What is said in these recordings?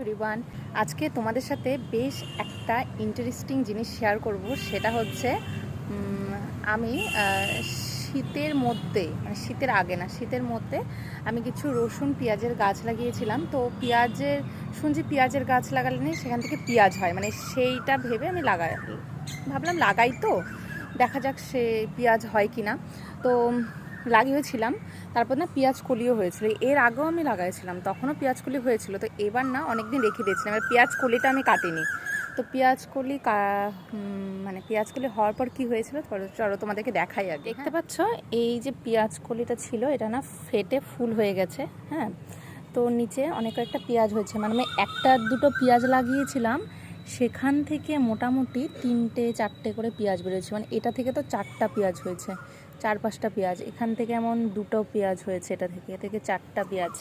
Everyone, আজকে তোমাদের সাথে বেশ একটা ইন্টারেস্টিং জিনিস শেয়ার করব। সেটা হচ্ছে আমি শীতের মধ্যে, মানে শীতের আগে না, শীতের মধ্যে আমি কিছু রসুন পেঁয়াজের গাছ লাগিয়েছিলাম। তো শুনছি পেঁয়াজের গাছ লাগালে নেই সেখান থেকে পেঁয়াজ হয়, মানে সেইটা ভেবে আমি ভাবলাম লাগাই, তো দেখা যাক সে পেঁয়াজ হয় কি না। তো লাগিয়েছিলাম, তারপর না পেঁয়াজ কলিও হয়েছিল। এর আগেও আমি লাগাইছিলাম, তখনও পেঁয়াজ কলি হয়েছিল। তো এবার না অনেকদিন রেখে দিয়েছিলাম, এবার পেঁয়াজ কলিটা আমি কাটিনি। তো পেঁয়াজ কলি হওয়ার পর কি হয়েছিল চলো তোমাদেরকে দেখাই। আগে দেখতে পাচ্ছ এই যে পেঁয়াজ কলিটা ছিল, এটা না ফেটে ফুল হয়ে গেছে। হ্যাঁ, তো নিচে অনেক একটা পেঁয়াজ হয়েছে, মানে আমি একটা দুটো পেঁয়াজ লাগিয়েছিলাম, সেখান থেকে মোটামুটি 3-4টে করে পেঁয়াজ বেরোচ্ছে। মানে এটা থেকে তো 4টা পেঁয়াজ হয়েছে, 4-5টা পেঁয়াজ। এখান থেকে এমন 2টো পেঁয়াজ হয়েছে, এটা থেকে 4টা পেঁয়াজ।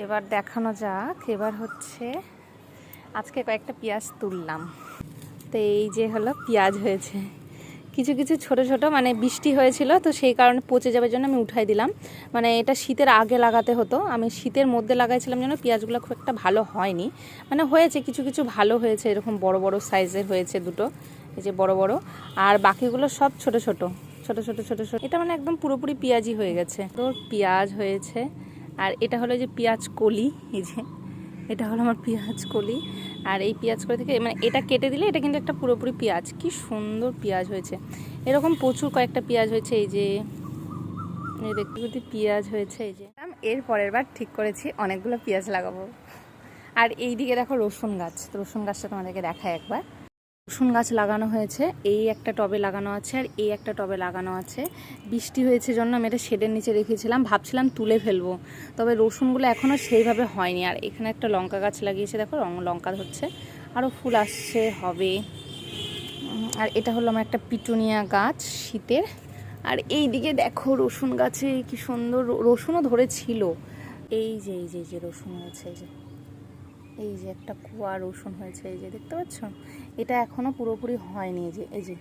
এবার দেখানো যাক। এবার হচ্ছে আজকে কয়েকটা পেঁয়াজ তুললাম। তো এই যে হলো পেঁয়াজ হয়েছে, কিছু কিছু ছোট ছোট, মানে বৃষ্টি হয়েছিল তো সেই কারণে পচে যাওয়ার জন্য আমি উঠাই দিলাম। মানে এটা শীতের আগে লাগাতে হতো, আমি শীতের মধ্যে লাগাইছিলাম যেন পেঁয়াজগুলো খুব একটা ভালো হয়নি। মানে হয়েছে কিছু কিছু ভালো হয়েছে, এরকম বড় বড় সাইজের হয়েছে দুটো, এই যে বড় বড়। আর বাকিগুলো সব ছোট ছোট ছোট ছোট ছোট ছোট। এটা মানে একদম পুরোপুরি পেঁয়াজই হয়ে গেছে। তো পেঁয়াজ হয়েছে। আর এটা হলো যে পেঁয়াজ কলি, এই যে এটা হলো আমার পেঁয়াজ কলি। আর এই পেঁয়াজ কলি থেকে মানে এটা কেটে দিলে এটা কিন্তু একটা পুরোপুরি পেঁয়াজ। কি সুন্দর পেঁয়াজ হয়েছে, এরকম প্রচুর কয়েকটা পেঁয়াজ হয়েছে। এই যে দেখতে দেখতে পেঁয়াজ হয়েছে। এই যে এর পরের বার ঠিক করেছি অনেকগুলো পেঁয়াজ লাগাবো। আর এই দিকে দেখো রসুন গাছ, তো রসুন গাছটা তোমাদেরকে দেখায় একবার। রসুন গাছ লাগানো হয়েছে, এই একটা টবে লাগানো আছে আর এই একটা টবে লাগানো আছে। বৃষ্টি হয়েছে জন্য আমি এটা শেডের নিচে রেখেছিলাম, ভাবছিলাম তুলে ফেলবো, তবে রসুনগুলো এখনও সেইভাবে হয়নি। আর এখানে একটা লঙ্কা গাছ লাগিয়েছে, দেখো লঙ্কা ধরছে, আরও ফুল আসছে, হবে। আর এটা হলো আমার একটা পিটুনিয়া গাছ শীতের। আর এই দিকে দেখো রসুন গাছে কি সুন্দর রসুনও ধরেছিল। এই যে এই যে এই যে রসুন হয়েছে, এই যে একটা কুয়া রসুন হয়েছে, এই যে দেখতে পাচ্ছ। এটা এখনও পুরোপুরি হয়নি, এই যে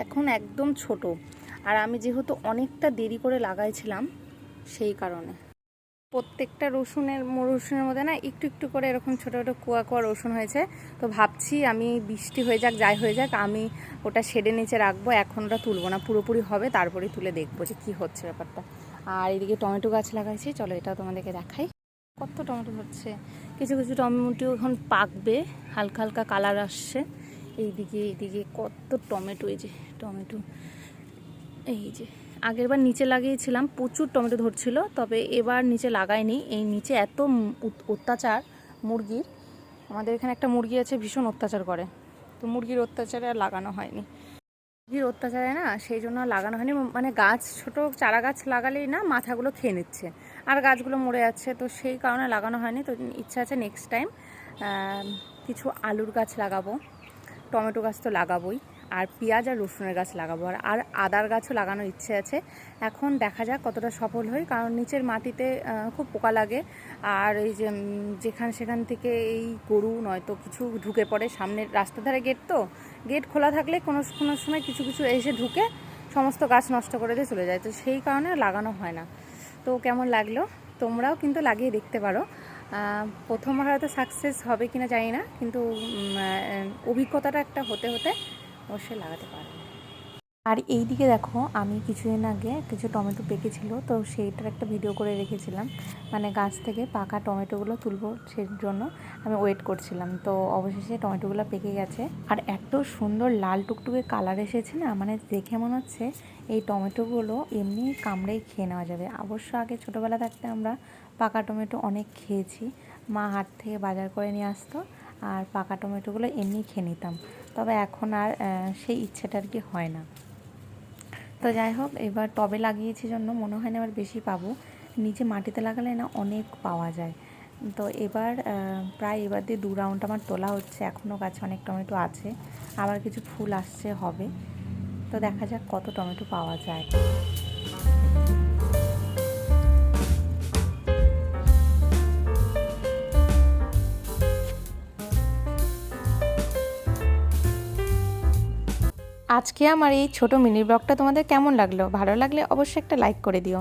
এখন একদম ছোট। আর আমি যেহেতু অনেকটা দেরি করে লাগাইছিলাম সেই কারণে প্রত্যেকটা রসুনের মধ্যে না একটু একটু করে এরকম ছোটো ছোটো কুয়া কুয়া রসুন হয়েছে। তো ভাবছি আমি বৃষ্টি হয়ে যাক যাই হয়ে যাক, আমি ওটা শেডের নিচে রাখবো, এখন ওটা তুলবো না, পুরোপুরি হবে তারপরেই তুলে দেখবো যে কী হচ্ছে ব্যাপারটা। আর এদিকে টমেটো গাছ লাগাইছি, চলো এটা তোমাদেরকে দেখাই। কত টমেটো ধরছে, কিছু কিছু টমেটো এখন পাকবে, হালকা হালকা কালার আসছে। এইদিকে কত টমেটো, এই যে টমেটো। এই যে আগেরবার নিচে লাগিয়েছিলাম, প্রচুর টমেটো ধরছিল, তবে এবার নিচে লাগাইনি। এই নিচে এত অত্যাচার মুরগির, আমাদের এখানে একটা মুরগি আছে ভীষণ অত্যাচার করে, তো মুরগির অত্যাচারে আর লাগানো হয়নি। মুরগির অত্যাচারে না সেই জন্য লাগানো হয়নি। মানে গাছ ছোটো চারা গাছ লাগালেই না মাথাগুলো খেয়ে নিচ্ছে আর গাছগুলো মরে যাচ্ছে, তো সেই কারণে লাগানো হয়নি। তো ইচ্ছা আছে নেক্সট টাইম কিছু আলুর গাছ লাগাবো, টমেটো গাছ তো লাগাবোই, আর পেঁয়াজ আর রসুনের গাছ লাগাবো, আর আদার গাছও লাগানোর ইচ্ছে আছে। এখন দেখা যাক কতটা সফল হই, কারণ নিচের মাটিতে খুব পোকা লাগে। আর এই যে সেখান থেকে এই গরু নয়তো কিছু ঢুকে পড়ে, সামনের রাস্তার ধারে গেট, তো গেট খোলা থাকলে কোনো সময় কিছু কিছু এসে ঢুকে সমস্ত গাছ নষ্ট করে দিয়ে চলে যায়, তো সেই কারণে লাগানো হয় না। তো কেমন লাগলো, তোমরাও কিন্তু লাগিয়ে দেখতে পারো। প্রথমবার হয়তো সাকসেস হবে কিনা জানি না, কিন্তু অভিজ্ঞতাটা একটা হতে হতে অবশ্যই লাগাতে পারবে। আর এই দিকে দেখো আমি কিছুদিন আগে কিছু টমেটো পেকেছিল, তো সেইটার একটা ভিডিও করে রেখেছিলাম। মানে গাছ থেকে পাকা টমেটোগুলো তুলবো, সেই জন্য আমি ওয়েট করছিলাম। তো অবশেষে টমেটোগুলো পেকে গেছে, আর এত সুন্দর লাল টুকটুকে কালার এসেছে না, মানে দেখে মনে হচ্ছে এই টমেটোগুলো এমনি কামড়েই খেয়ে নেওয়া যাবে। অবশ্য আগে ছোটোবেলা থাকতে আমরা পাকা টমেটো অনেক খেয়েছি, মা হাট থেকে বাজার করে নিয়ে আসতো আর পাকা টমেটোগুলো এমনি খেয়ে নিতাম। তবে এখন আর সেই ইচ্ছেটা আর কি হয় না। তো যাই হোক, এবার টবে লাগিয়েছি জন্য মনে হয় না এবার বেশি পাবো, নিচে মাটিতে লাগালে না অনেক পাওয়া যায়। তো এবার প্রায় এবার দিয়ে 2 রাউন্ড আমার তোলা হচ্ছে, এখনও গাছে অনেক টমেটো আছে, আবার কিছু ফুল আসছে হবে। তো দেখা যাক কত টমেটো পাওয়া যায়। আজকে আমার এই ছোট মিনি ব্লগটা তোমাদের কেমন লাগলো? ভালো লাগলে অবশ্যই একটা লাইক করে দিও।